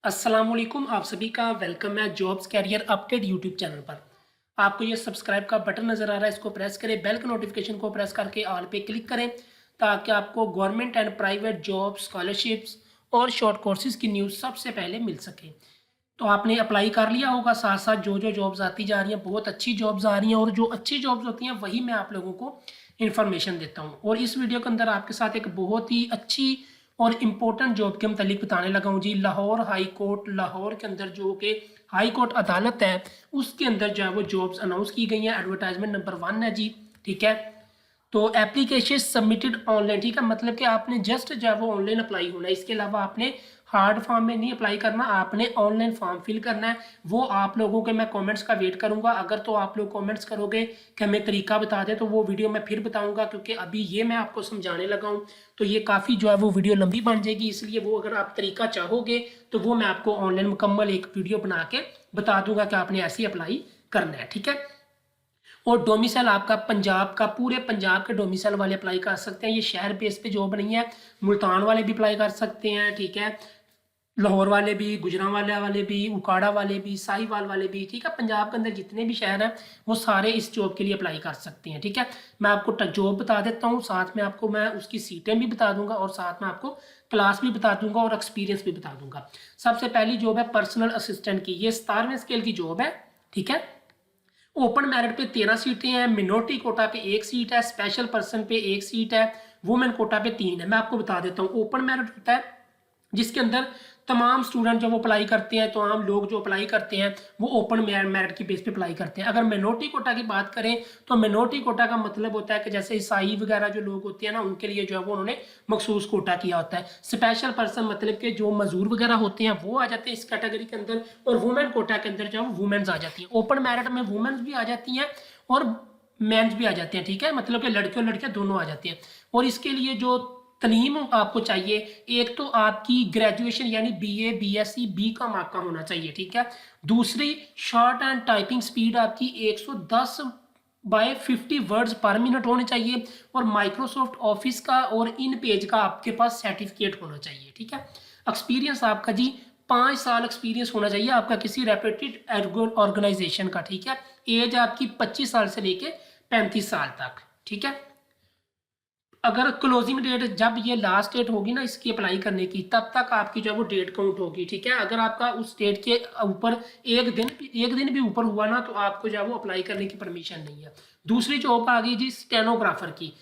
अस्सलाम वालेकुम, आप सभी का वेलकम है jobs career update YouTube channel पर। आपको ये सब्सक्राइब का बटन नज़र आ रहा है, इसको प्रेस करें, बेल के नोटिफिकेशन को प्रेस करके ऑल पे क्लिक करें ताकि आपको government and private job, scholarships और शॉर्ट कोर्सेज की न्यूज़ सबसे पहले मिल सके। तो आपने अप्लाई कर लिया होगा, साथ साथ जो जो जॉब्स आती जा रही हैं, बहुत अच्छी जॉब्स आ रही हैं और जो अच्छी जॉब्स होती हैं वही मैं आप लोगों को इन्फॉर्मेशन देता हूँ। और इस वीडियो के अंदर आपके साथ एक बहुत ही अच्छी और इम्पोर्टेंट जॉब के मतलब बताने लगा हूँ जी। लाहौर हाई कोर्ट, लाहौर के अंदर जो कि हाई कोर्ट अदालत है, उसके अंदर जो है वो जॉब्स अनाउंस की गई हैं। एडवर्टाइजमेंट नंबर 1 है जी, ठीक है। तो एप्लीकेशन सबमिटेड ऑनलाइन, ठीक है, मतलब कि आपने जस्ट जो है वो ऑनलाइन अप्लाई होना है। इसके अलावा आपने हार्ड फॉर्म में नहीं अप्लाई करना, आपने ऑनलाइन फॉर्म फिल करना है। वो आप लोगों के मैं कमेंट्स का वेट करूंगा। अगर तो आप लोग कमेंट्स करोगे कि हमें तरीका बता दें तो वो वीडियो मैं फिर बताऊंगा, क्योंकि अभी ये मैं आपको समझाने लगा हूँ तो ये काफ़ी जो है वो वीडियो लंबी बन जाएगी। इसलिए वो अगर आप तरीका चाहोगे तो वो मैं आपको ऑनलाइन मुकम्मल एक वीडियो बना के बता दूंगा कि आपने ऐसे अप्लाई करना है, ठीक है। और डोमिसाइल आपका पंजाब का, पूरे पंजाब के डोमिसाइल वाले अप्लाई कर सकते हैं। ये शहर बेस पे जॉब नहीं है। मुल्तान वाले भी अप्लाई कर सकते हैं, ठीक है। लाहौर वाले भी, गुजरांवाला वाले भी, उकाड़ा वाले भी, साहिवाल वाले भी, ठीक है। पंजाब के अंदर जितने भी शहर हैं वो सारे इस जॉब के लिए अप्लाई कर सकते हैं, ठीक है। मैं आपको जॉब बता देता हूँ, साथ में आपको मैं उसकी सीटें भी बता दूंगा और साथ में आपको क्लास भी बता दूंगा और एक्सपीरियंस भी बता दूंगा। सबसे पहली जॉब है पर्सनल असिस्टेंट की। ये 17वें स्केल की जॉब है, ठीक है। ओपन मेरिट पे 13 सीटें हैं, मिनोरिटी कोटा पे 1 सीट है, स्पेशल पर्सन पे 1 सीट है, वुमेन कोटा पे 3 है। मैं आपको बता देता हूँ। ओपन मेरिट होता है जिसके अंदर तमाम स्टूडेंट जो वो अप्लाई करते हैं, तो आम लोग जो अप्लाई करते हैं वो ओपन मेरिट की बेस पे अप्लाई करते हैं। अगर मिनोरिटी कोटा की बात करें तो मिनोरिटी कोटा का मतलब होता है कि जैसे ईसाई वगैरह जो लोग होते हैं ना, उनके लिए जो है वो उन्होंने मखसूस कोटा किया होता है। स्पेशल पर्सन मतलब कि जो मजदूर वगैरह होते हैं वो आ जाते हैं इस कैटेगरी के अंदर, और वुमेन कोटा के अंदर जो है वो वुमेन्स आ जाती हैं। ओपन मेरिट में वुमेन्स भी आ जाती हैं और मेंस भी आ जाते हैं, ठीक है, मतलब कि लड़के और लड़कियां दोनों आ जाते हैं। और इसके लिए जो तलीम आपको चाहिए, एक तो आपकी ग्रेजुएशन यानी बीए, बीएससी, बीकॉम आपका होना चाहिए, ठीक है। दूसरी, शॉर्ट एंड टाइपिंग स्पीड आपकी 110 बाय 50 वर्ड्स पर मिनट होने चाहिए, और माइक्रोसॉफ्ट ऑफिस का और इन पेज का आपके पास सर्टिफिकेट होना चाहिए, ठीक है। एक्सपीरियंस आपका जी 5 साल एक्सपीरियंस होना चाहिए आपका किसी रेप्यूटेड ऑर्गेनाइजेशन का, ठीक है। एज आपकी 25 साल से लेके 35 साल तक, ठीक है। अगर क्लोजिंग डेट जब ये लास्ट डेट होगी ना इसकी अप्लाई करने की, तब तक आपकी जो है वो डेट काउंट होगी, ठीक है। अगर आपका उस डेट के ऊपर एक दिन भी ऊपर हुआ ना तो आपको जो है वो अप्लाई करने की परमिशन नहीं है। दूसरी जॉब आ गई जी स्टेनोग्राफर की।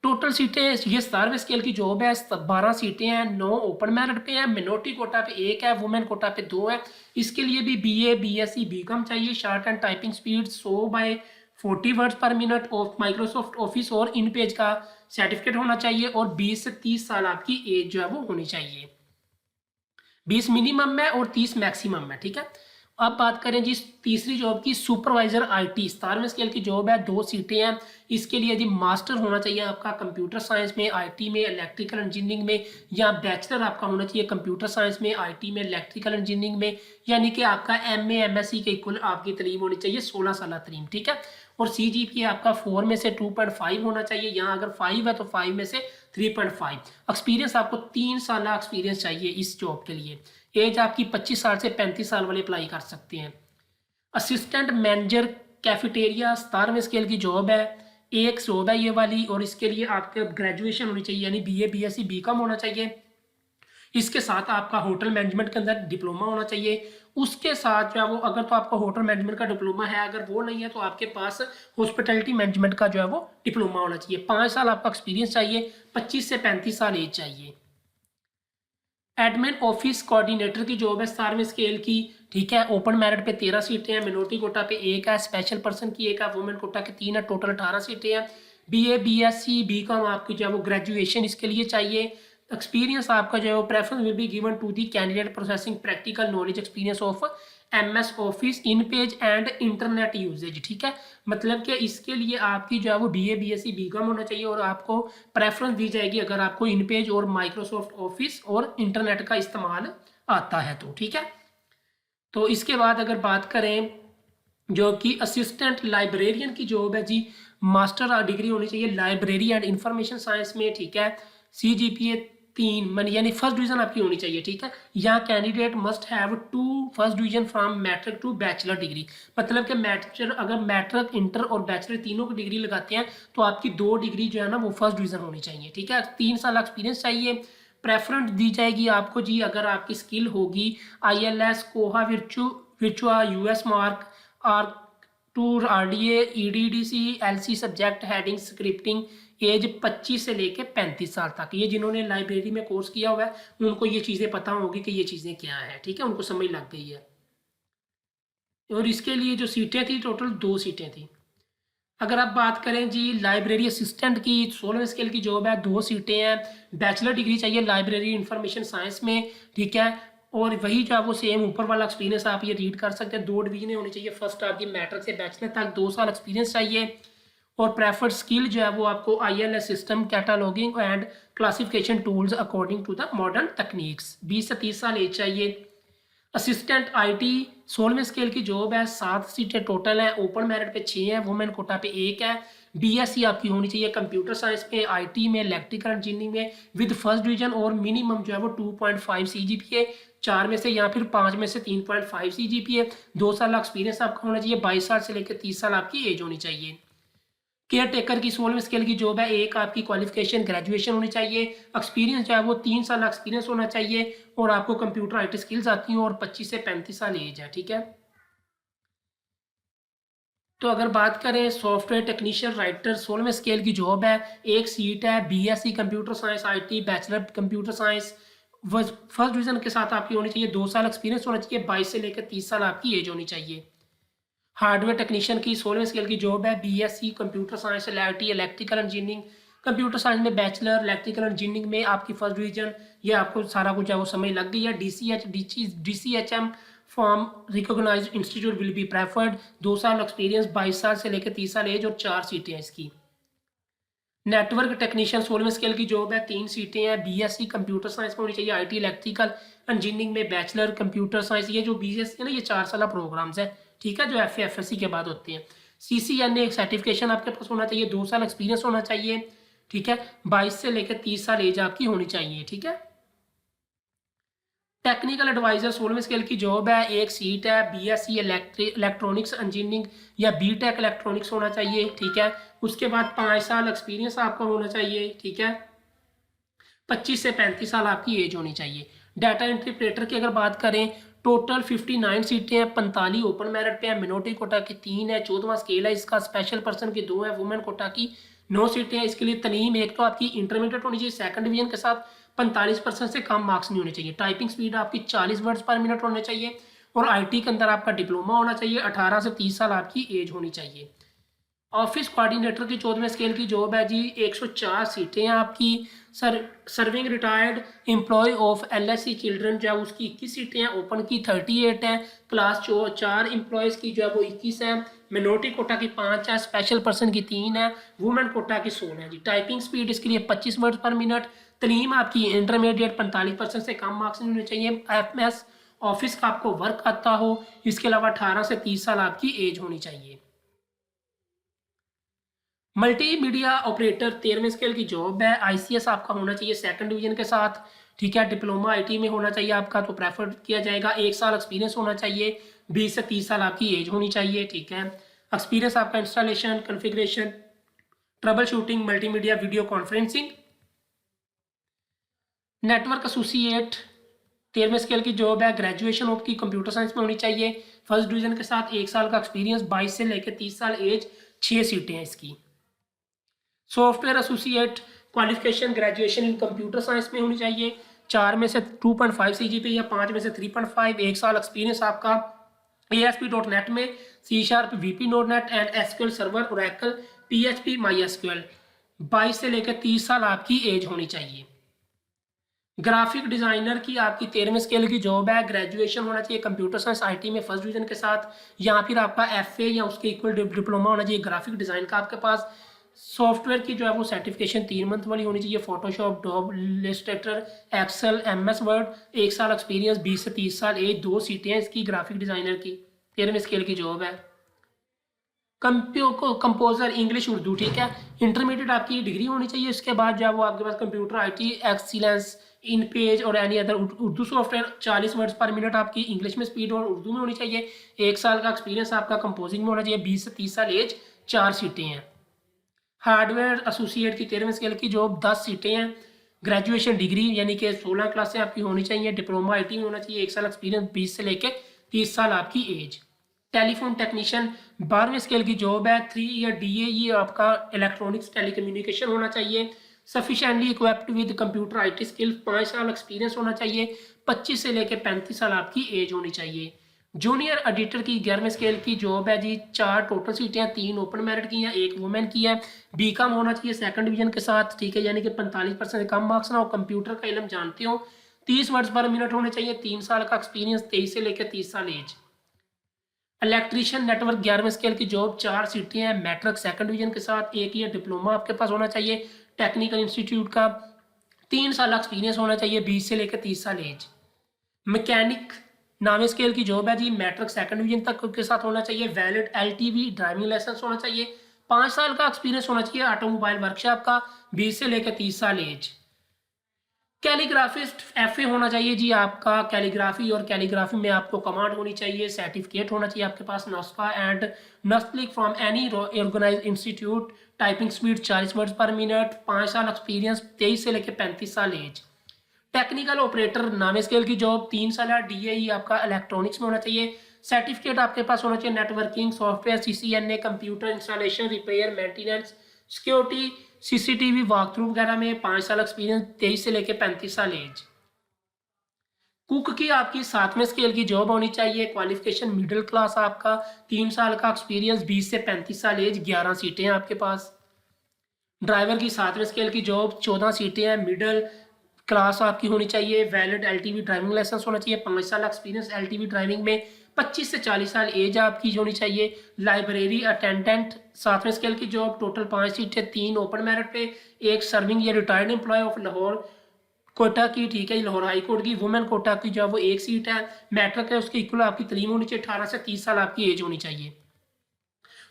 टोटल सीटें, ये 17वें स्केल की जॉब है। 12 सीटें हैं, 9 ओपन मेरिट पे हैं, मिनोरिटी कोटा पे 1 है, वुमेन कोटा पे 2 है। इसके लिए भी बीए, बीएससी, बीकॉम चाहिए। Short and typing speed 100 by 40 words per minute, of Microsoft Office और इन पेज का सर्टिफिकेट होना चाहिए, और 20 से 30 साल आपकी एज जो है वो होनी चाहिए। 20 मिनिमम है और 30 मैक्सिमम है, ठीक है। अब बात करें जी तीसरी जॉब की, सुपरवाइजर आईटी। 17वें स्केल की जॉब है, 2 सीटें हैं। इसके लिए जी मास्टर होना चाहिए आपका कंप्यूटर साइंस में, आईटी में, इलेक्ट्रिकल इंजीनियरिंग में, या बैचलर आपका होना चाहिए कंप्यूटर साइंस में, आईटी में, इलेक्ट्रिकल इंजीनियरिंग में, यानी कि आपका एमए, एमएससी के इक्वल आपकी तलीम होनी चाहिए, 16 साल तलीम, ठीक है। और सीजीपीए आपका 4 में से 2.5 होना चाहिए, यहाँ अगर 5 है तो 5 में से 3.5। एक्सपीरियंस आपको 3 साल एक्सपीरियंस चाहिए इस जॉब के लिए। एज आपकी 25 साल से 35 साल वाले अप्लाई कर सकते हैं। असिस्टेंट मैनेजर कैफेटेरिया, 17वें स्केल की जॉब है। एक जॉब है ये वाली, और इसके लिए आपके ग्रेजुएशन होनी चाहिए यानी बीए, बीएससी, बीकॉम होना चाहिए। इसके साथ आपका होटल मैनेजमेंट के अंदर डिप्लोमा होना चाहिए। उसके साथ जो है वो, अगर तो आपका होटल मैनेजमेंट का डिप्लोमा है, अगर वो नहीं है तो आपके पास हॉस्पिटैलिटी मैनेजमेंट का जो है वो डिप्लोमा होना चाहिए। 5 साल आपका एक्सपीरियंस चाहिए, 25 से 35 साल एज चाहिए। एडमिन ऑफिस कोऑर्डिनेटर की जॉब है 17वें स्केल की, ठीक है। ओपन मेरिट पे 13 सीटें हैं, मिनोरिटी कोटा पे 1 है, स्पेशल पर्सन की 1 है, वुमेन कोटा के 3 है, टोटल 18 सीटें हैं। बीए, बीएससी, बीकॉम आपकी जो है वो ग्रेजुएशन इसके लिए चाहिए। एक्सपीरियंस आपका जो है वो preference will be given to the candidate processing practical knowledge experience of MS Office, InPage and internet usage, ठीक है। मतलब कि इसके लिए आपकी जो है वो बीए, बीएससी, बीकॉम होना चाहिए, और आपको प्रेफरेंस दी जाएगी अगर आपको इन पेज और माइक्रोसॉफ्ट ऑफिस और इंटरनेट का इस्तेमाल आता है तो, ठीक है। तो इसके बाद अगर बात करें जो कि असिस्टेंट लाइब्रेरियन की जॉब है जी, मास्टर डिग्री होनी चाहिए लाइब्रेरी एंड इंफॉर्मेशन साइंस में, ठीक है। सीजीपीए 3 मन यानी फर्स्ट डिवीजन आपकी होनी चाहिए, ठीक है। यहाँ candidate must have 2 first division from matric to bachelor degree, मतलब कि मैट्रिक अगर मैट्रिक इंटर और बैचलर तीनों की डिग्री लगाते हैं तो आपकी 2 डिग्री जो है ना वो फर्स्ट डिवीजन होनी चाहिए, ठीक है। 3 साल एक्सपीरियंस चाहिए। प्रेफरेंस दी जाएगी आपको जी अगर आपकी स्किल होगी ILS Koha Virtua US MARC और टूर RDA EDDC LC subject heading scripting age 25 से लेके 35 साल तक। ये जिन्होंने लाइब्रेरी में कोर्स किया हुआ है उनको ये चीज़ें पता होगी कि ये चीज़ें क्या है, ठीक है, उनको समझ लग गई है। और इसके लिए जो सीटें थी टोटल 2 सीटें थी। अगर आप बात करें जी लाइब्रेरी असिस्टेंट की 16वें स्केल की जॉब है, 2 सीटें हैं। बैचलर डिग्री चाहिए लाइब्रेरी इंफॉर्मेशन साइंस में, ठीक है। और वही जो है वो सेम ऊपर वाला एक्सपीरियंस आप ये रीड कर सकते हैं। 2 डिवीजन होनी चाहिए, फर्स्ट आपकी मैट्रिक से बैचलर तक, 2 साल एक्सपीरियंस चाहिए। और प्रेफर्ड स्किल जो है वो आपको ILS system cataloguing and classification tools according to the modern techniques. 20 से 30 साल एज चाहिए। असिस्टेंट IT 16वें स्केल की जॉब है, 7 सीटें टोटल हैं। ओपन मेरिट पे 6 हैं, वुमेन कोटा पे 1 है। BSc आपकी होनी चाहिए कंप्यूटर साइंस में, IT में, इलेक्ट्रिकल इंजीनियरिंग में विद फर्स्ट डिवीजन और मिनिमम जो है वो 2.5 CGPA, 4 में से या फिर 5 में से 3.5 CGPA। 2 साल एक्सपीरियंस आपका होना चाहिए। 22 साल से लेकर 30 साल आपकी एज होनी चाहिए। केयर टेकर की 16वें स्केल की जॉब है, 1 आपकी क्वालिफिकेशन ग्रेजुएशन होनी चाहिए। एक्सपीरियंस जो है वो 3 साल एक्सपीरियंस होना चाहिए और आपको कंप्यूटर IT स्किल्स आती हैं और 25 से 35 साल एज है, ठीक है। तो अगर बात करें सॉफ्टवेयर टेक्नीशियन राइटर 16वें स्केल की जॉब है, 1 सीट है। BSc computer science IT bachelor computer science first division के साथ आपकी होनी चाहिए। 2 साल एक्सपीरियंस होना चाहिए। 22 से लेकर 30 साल आपकी एज होनी चाहिए। हार्डवेयर टेक्नीशियन की 16वें स्केल की जॉब है, BSc computer science IT electrical engineering, computer science में बैचलर, इलेक्ट्रिकल इंजीनियरिंग में आपकी फर्स्ट डिवीजन। ये आपको सारा कुछ है वो समझ लग गई है। DCHM from recognised institute will be preferred. 2 साल एक्सपीरियंस, 22 साल से लेकर 30 साल एज और 4 सीटें हैं इसकी। नेटवर्क टेक्नीशियन 16वें स्केल की जॉब है, 3 सीटें हैं। BSc कंप्यूटर साइंस में होनी चाहिए। IT इलेक्ट्रिकल इंजीनियरिंग में बैचलर कंप्यूटर साइंस। ये जो BSc है ना ये 4 साल प्रोग्राम्स है, ठीक है, जो FAFSC के बाद होते हैं। CCNA सर्टिफिकेशन आपके पास होना चाहिए। 2 साल एक्सपीरियंस होना चाहिए, ठीक है। 22 से लेकर 30 साल एज आपकी होनी चाहिए, ठीक है। टेक्निकल एडवाइजर 16वें स्केल की जॉब है, 1 सीट है। BSc इलेक्ट्रॉनिक्स इंजीनियरिंग या BTech इलेक्ट्रॉनिक्स होना चाहिए, ठीक है। उसके बाद 5 साल एक्सपीरियंस आपका होना चाहिए, ठीक है। 25 से 35 साल आपकी एज होनी चाहिए। डाटा इंटरप्रेटर की अगर बात करें टोटल 59 सीटें हैं। 45 ओपन मेरिट पे हैं। मिनोरिटी कोटा की 3 है। 14वां स्केल है इसका। स्पेशल पर्सन की 2 है। वुमेन कोटा की 9 सीटें हैं। इसके लिए तलीम एक तो आपकी इंटरमीडिएट होनी चाहिए सेकंड डिवीजन के साथ। 45% से कम मार्क्स नहीं होने चाहिए। टाइपिंग स्पीड आपकी 40 वर्ड्स पर मिनट होने चाहिए और IT के अंदर आपका डिप्लोमा होना चाहिए। 18 से 30 साल आपकी एज होनी चाहिए। ऑफिस कोऑर्डिनेटर की 14वें स्केल की जॉब है जी, 104 सीटें हैं आपकी। Serving retired employ of LSC children जो है उसकी 21 सीटें हैं। ओपन की 38 हैं। क्लास 4 एम्प्लॉयज़ की जो है वो 21 है। मिनोरिटी कोटा की 5 है। स्पेशल पर्सन की 3 है। वुमेन कोटा की 16 है जी। टाइपिंग स्पीड इसके लिए 25 वर्ड पर मिनट। तलीम आपकी इंटरमीडिएट, 45% से कम मार्क्स नहीं होने चाहिए। FMS ऑफिस का आपको वर्क आता हो। इसके अलावा 18 से 30 साल आपकी एज होनी चाहिए। मल्टीमीडिया ऑपरेटर 13वें स्केल की जॉब है। ICS आपका होना चाहिए सेकंड डिवीजन के साथ, ठीक है। डिप्लोमा IT में होना चाहिए आपका तो प्रेफर किया जाएगा। 1 साल एक्सपीरियंस होना चाहिए। 20 से 30 साल आपकी एज होनी चाहिए, ठीक है। एक्सपीरियंस आपका installation, configuration, troubleshooting, multimedia, video conferencing. Network associate 13वें स्केल की जॉब है। ग्रेजुएशन आपकी कंप्यूटर साइंस में होनी चाहिए। फर्स्ट डिवीजन के साथ 1 साल का एक्सपीरियंस, 22 से लेकर 30 साल एज, 6 सीटें हैं इसकी। Software associate qualification graduation in computer science में होनी चाहिए। 4 में से 2.5 CGPA या 5 में से 3.5। 1 साल एक्सपीरियंस आपका ASP.NET में, C# VP.NET and SQL server, Oracle, PHP, MySQL। 22 से लेकर 30 साल आपकी एज होनी चाहिए। ग्राफिक डिजाइनर की आपकी 13वें स्केल की जॉब है। ग्रेजुएशन होना चाहिए कंप्यूटर साइंस IT में फर्स्ट डिवीजन के साथ, या फिर आपका FA या उसके इक्वल डिप्लोमा होना चाहिए ग्राफिक डिज़ाइन का आपके पास। सॉफ्टवेयर की जो है वो सर्टिफिकेशन 3 मंथ वाली होनी चाहिए। फोटोशॉप, डॉब, इलस्ट्रेटर, एक्सेल, MS वर्ड। 1 साल एक्सपीरियंस, 20 से 30 साल एज, 2 सीटें हैं इसकी ग्राफिक डिज़ाइनर की। 13वें स्केल की जॉब है। कंपोजर इंग्लिश उर्दू, ठीक है। इंटरमीडिएट आपकी डिग्री होनी चाहिए। इसके बाद जो है वो आपके पास computer IT excellence InPage और any other Urdu software 40 words per minute आपकी इंग्लिश में स्पीड और उर्दू में होनी चाहिए। 1 साल का एक्सपीरियंस आपका कंपोजिंग में होना चाहिए। 20 से 30 साल एज, 4 सीटें हैं। हार्डवेयर एसोसिएट की 13वें स्केल की जॉब 10 सीटें हैं। ग्रेजुएशन डिग्री यानी कि 16 क्लासें आपकी होनी चाहिए। डिप्लोमा आईटी में होना चाहिए। 1 साल एक्सपीरियंस, 20 से लेकर 30 साल आपकी एज। टेलीफोन टेक्नीशियन 12वें स्केल की जॉब है। 3 ईयर डीए, ये आपका इलेक्ट्रॉनिक्स टेलीकम्युनिकेशन होना चाहिए। Sufficiently equipped with computer IT skill, 5 साल एक्सपीरियंस होना चाहिए। 25 से लेकर 35 साल आपकी एज होनी चाहिए। जूनियर एडिटर की 11वें स्केल की जॉब है जी। 4 टोटल सीटें हैं, 3 ओपन मेरिट की हैं, 1 वुमेन की है। बीकॉम होना चाहिए 2nd डिवीजन के साथ, ठीक है, यानी कि 45% से कम मार्क्स ना हो। कंप्यूटर का इल्म जानते हो। 30 वर्ड्स पर मिनट होने चाहिए। 3 साल का एक्सपीरियंस, 23 से लेकर 30 साल एज। इलेक्ट्रीशियन नेटवर्क 11वें स्केल की जॉब, 4 सीटें हैं, मैट्रिक 2nd डिवीजन के साथ, 1 ईयर डिप्लोमा आपके पास होना चाहिए टेक्निकल इंस्टीट्यूट का। 3 साल एक्सपीरियंस होना चाहिए। 20 से लेकर 30 साल एज। मैकेनिक 9वें स्केल की जॉब है जी। मैट्रिक 2nd डिवीजन तक के साथ होना चाहिए। वैलिड एलटीवी ड्राइविंग लाइसेंस होना चाहिए। 5 साल का एक्सपीरियंस होना चाहिए ऑटोमोबाइल वर्कशॉप का। 20 से लेकर 30 साल एज। कैलीग्राफिस्ट एफए होना चाहिए जी आपका। कैलीग्राफी और कैलीग्राफी में आपको कमांड होनी चाहिए। सर्टिफिकेट होना चाहिए आपके पास Naskh and Nastaliq from any organise institute. Typing speed 40 words per minute. 5 साल एक्सपीरियंस, 23 से लेकर 35 साल एज। टेक्निकल ऑपरेटर 9वें स्केल की जॉब, 3 साल डीएई आपका इलेक्ट्रॉनिक्स में होना चाहिए। सर्टिफिकेट आपके पास होना चाहिए networking software, CCNA, computer installation, repair, maintenance, security, CCTV walk through वगैरह में। 5 साल एक्सपीरियंस, 23 से लेकर 35 साल एज। कुक की आपकी 7वें स्केल की जॉब होनी चाहिए। क्वालिफिकेशन मिडिल क्लास आपका। 3 साल का एक्सपीरियंस, 20 से 35 साल एज। 11 सीटें हैं आपके पास। ड्राइवर की 7वें स्केल की जॉब, 14 सीटें हैं, मिडिल क्लास आपकी होनी चाहिए। वैलिड एलटीवी ड्राइविंग लाइसेंस होना चाहिए। 5 साल एक्सपीरियंस एलटीवी ड्राइविंग में। 25 से 40 साल एज आपकी होनी चाहिए। लाइब्रेरी अटेंडेंट 7वें स्केल की जॉब, टोटल 5 सीटें, 3 ओपन मेरिट पे, 1 सर्विंग या retired employ of Lahore quota की, ठीक है, लाहौर हाई कोर्ट की। वुमेन कोटा की जो है वो 1 सीट है। मैट्रिक है, उसकी इक्वल आपकी तलीम होनी चाहिए। 18 से 30 साल आपकी एज होनी चाहिए।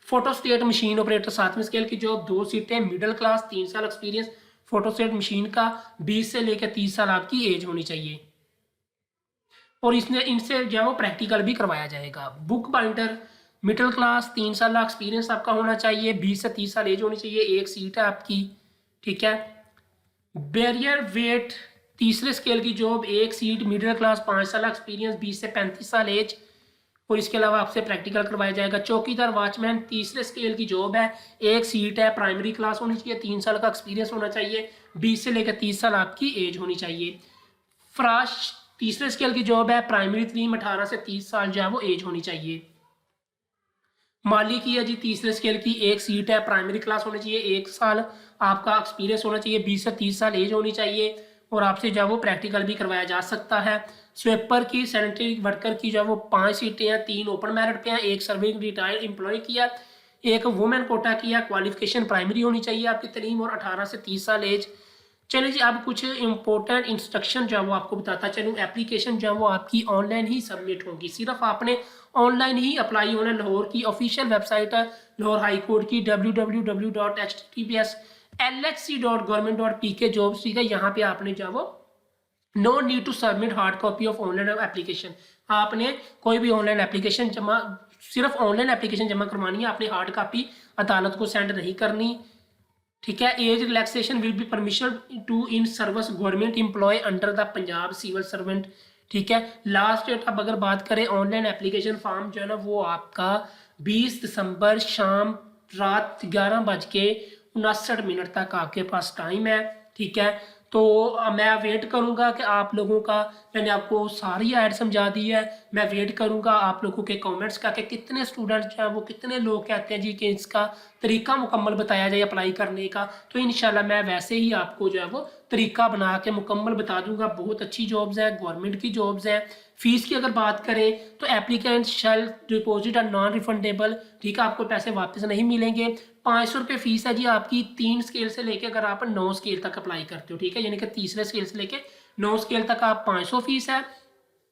फोटोस्टेट मशीन ऑपरेटर 7वें स्केल की जॉब, 2 सीटें, मिडिल क्लास, 3 साल एक्सपीरियंस फोटोस्टेट मशीन का। 20 से लेकर 30 साल आपकी एज होनी चाहिए। और इसने इनसे जो है वो प्रैक्टिकल भी करवाया जाएगा। बुक बाइंडर मिडिल क्लास, 3 साल का एक्सपीरियंस आपका होना चाहिए। 20 से 30 साल एज होनी चाहिए। 1 सीट है आपकी, ठीक है। बैरियर वेट 3रे स्केल की जॉब, 1 सीट, मिडिल क्लास, 5 साल एक्सपीरियंस, 20 से 35 साल एज। और इसके अलावा आपसे प्रैक्टिकल करवाया जाएगा। चौकीदार वॉचमैन 3रे स्केल की जॉब है। 1 सीट है, प्राइमरी क्लास होनी चाहिए। 3 साल का एक्सपीरियंस होना चाहिए। 20 से लेकर 30 साल आपकी एज होनी चाहिए। फ्राश 3रे स्केल की जॉब है। प्राइमरी तलीम 18 से 30 साल जो है वो एज होनी चाहिए। माली की है जी 3रे स्केल की, 1 सीट है, प्राइमरी क्लास होनी चाहिए। 1 साल आपका एक्सपीरियंस होना चाहिए। 20 से 30 साल एज होनी चाहिए। और आपसे जो है वो प्रैक्टिकल भी करवाया जा सकता है। स्वेपर की सैनिटरी वर्कर की जो है वो 5 सीटें हैं, 3 ओपन मेरिट पे हैं, 1 सर्विंग रिटायर्ड एम्प्लॉय की है, 1 वुमेन कोटा की है। क्वालिफिकेशन प्राइमरी होनी चाहिए आपकी तलीम और 18 से 30 साल एज। चलिए जी, अब कुछ इंपॉर्टेंट इंस्ट्रक्शन जो है वो आपको बताता चलूँ। एप्लीकेशन जो है वो आपकी ऑनलाइन ही सबमिट होगी। सिर्फ आपने ऑनलाइन ही अप्लाई होना। लाहौर की ऑफिशियल वेबसाइट है लाहौर हाई कोर्ट की, www.https://lhc.government.pk-jobs, ठीक है। यहाँ पे आपने जो है वो no need to submit hard copy of online application. आपने कोई भी ऑनलाइन एप्लीकेशन जमा, सिर्फ ऑनलाइन एप्लीकेशन जमा करवानी है। आपने हार्ड कॉपी अदालत को सेंड नहीं करनी, ठीक है। Age relaxation will be permission to in service government employ under the Punjab civil servant, ठीक है। लास्ट डेट अब अगर बात करें ऑनलाइन एप्लीकेशन फॉर्म जो है ना वो आपका 20 दिसंबर शाम रात 11:59 तक आपके पास टाइम है, ठीक है। तो मैं वेट करूंगा कि आप लोगों का, मैंने आपको सारी ऐड समझा दी है। मैं वेट करूंगा आप लोगों के कमेंट्स का कि कितने स्टूडेंट जो है वो, कितने लोग कहते हैं जी कि इसका तरीका मुकम्मल बताया जाए अप्लाई करने का। तो इंशाल्लाह मैं वैसे ही आपको जो है वो तरीका बना के मुकम्मल बता दूंगा। बहुत अच्छी जॉब्स हैं, गवर्नमेंट की जॉब्स हैं। फीस की अगर बात करें तो applicant shall deposit are non refundable, ठीक है, आपको पैसे वापस नहीं मिलेंगे। 500 रुपये फीस है जी आपकी 3 स्केल से लेके अगर आप 9 स्केल तक अप्लाई करते हो, ठीक है, यानी कि 3रे स्केल से लेके 9 स्केल तक आप 500 फीस है।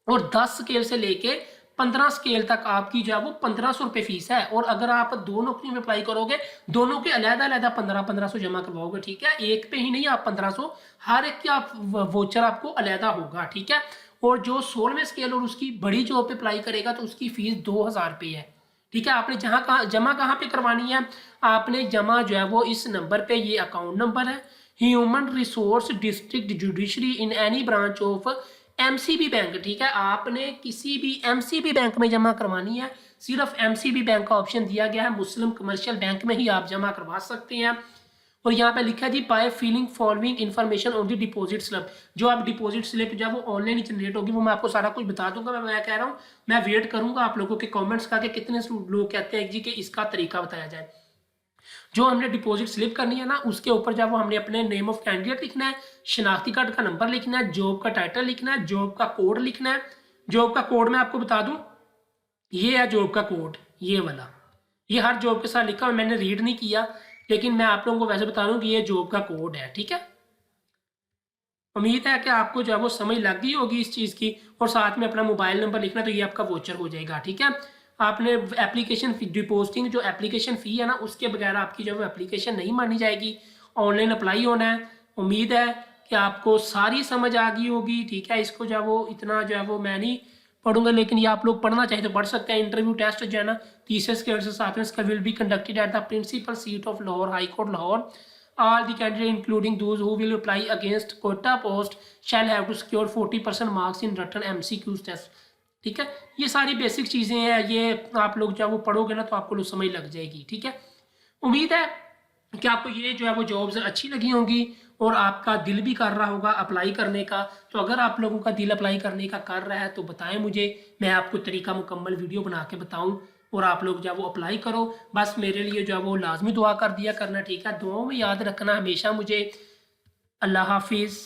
और 10 स्केल से लेके 15 स्केल तक आपकी जो है वो 1500 रुपये फीस है। और अगर आप 2 नौकरियों में अप्लाई करोगे, दोनों के अलग-अलग 1500 जमा करवाओगे, ठीक है, एक पे ही नहीं आप 1500, हर एक की आप वोचर आपको अलग होगा, ठीक है। और जो 16वें स्केल और उसकी बड़ी जॉब पे अप्लाई करेगा तो उसकी फीस 2000 रुपये है, ठीक है। आपने जमा कहाँ पे करवानी है, आपने जमा जो है वो इस नंबर पे, ये अकाउंट नंबर है, human resource district judiciary in any branch of MCB bank, ठीक है। आपने किसी भी एमसीबी बैंक में जमा करवानी है, सिर्फ एमसीबी बैंक का ऑप्शन दिया गया है, मुस्लिम कमर्शियल बैंक में ही आप जमा करवा सकते हैं। और यहाँ पे लिखा है जी by filling following information on the deposit slip, जो आप डिपॉजिट स्लिप जो है वो ऑनलाइन जनरेट होगी, वो मैं आपको सारा कुछ बता दूंगा। मैं कह रहा हूँ, मैं वेट करूंगा आप लोगों के कमेंट्स का कि कितने लोग कहते हैं जी कि इसका तरीका बताया जाए। जो हमने डिपॉजिट स्लिप करनी है ना, उसके ऊपर जब वो हमने अपने नेम ऑफ कैंडिडेट लिखना है, शनाख्ती कार्ड का नंबर लिखना है, जॉब का टाइटल लिखना है, जॉब का कोड लिखना है। जॉब का कोड मैं आपको बता दूं, ये है जॉब का कोड, ये वाला, ये हर जॉब के साथ लिखा हुआ, मैंने रीड नहीं किया, लेकिन मैं आप लोगों को वैसे बता दूं कि ये जॉब का कोड है, ठीक है। उम्मीद है कि आपको जो है वो समझ लग गई होगी इस चीज़ की। और साथ में अपना मोबाइल नंबर लिखना, तो ये आपका वोचर हो जाएगा, ठीक है। आपने एप्लीकेशन डिपोजिटिंग जो एप्लीकेशन फ़ी है ना, उसके बगैर आपकी जो है एप्लीकेशन नहीं मानी जाएगी, ऑनलाइन अप्लाई होना है। उम्मीद है कि आपको सारी समझ आ गई होगी, ठीक है। इसको जो है वो इतना जो है वो मैं नहीं पढ़ूंगा, लेकिन ये आप लोग पढ़ना चाहे तो पढ़ सकते हैं। इंटरव्यू टेस्ट जो है ना, तीसरे स्केल से 7वें scale will be conducted at the principal seat of Lahore, high court Lahore. All the candidates, including those who will apply against quota post, shall have to secure 40% marks in written MCQ test, ठीक है। ये सारी basic चीज़ें हैं, ये आप लोग जब वो पढ़ोगे ना तो आपको लोग समझ लग जाएगी, ठीक है। उम्मीद है कि आपको ये जो है वो जॉब्स अच्छी लगी होंगी और आपका दिल भी कर रहा होगा अप्लाई करने का। तो अगर आप लोगों का दिल अप्लाई करने का कर रहा है तो बताएं मुझे, मैं आपको तरीका मुकम्मल वीडियो बना के बताऊं और आप लोग जो है वो अप्लाई करो। बस मेरे लिए जो है वो लाजमी दुआ कर दिया करना, ठीक है। दुआओं में याद रखना हमेशा मुझे। अल्लाह हाफिज़।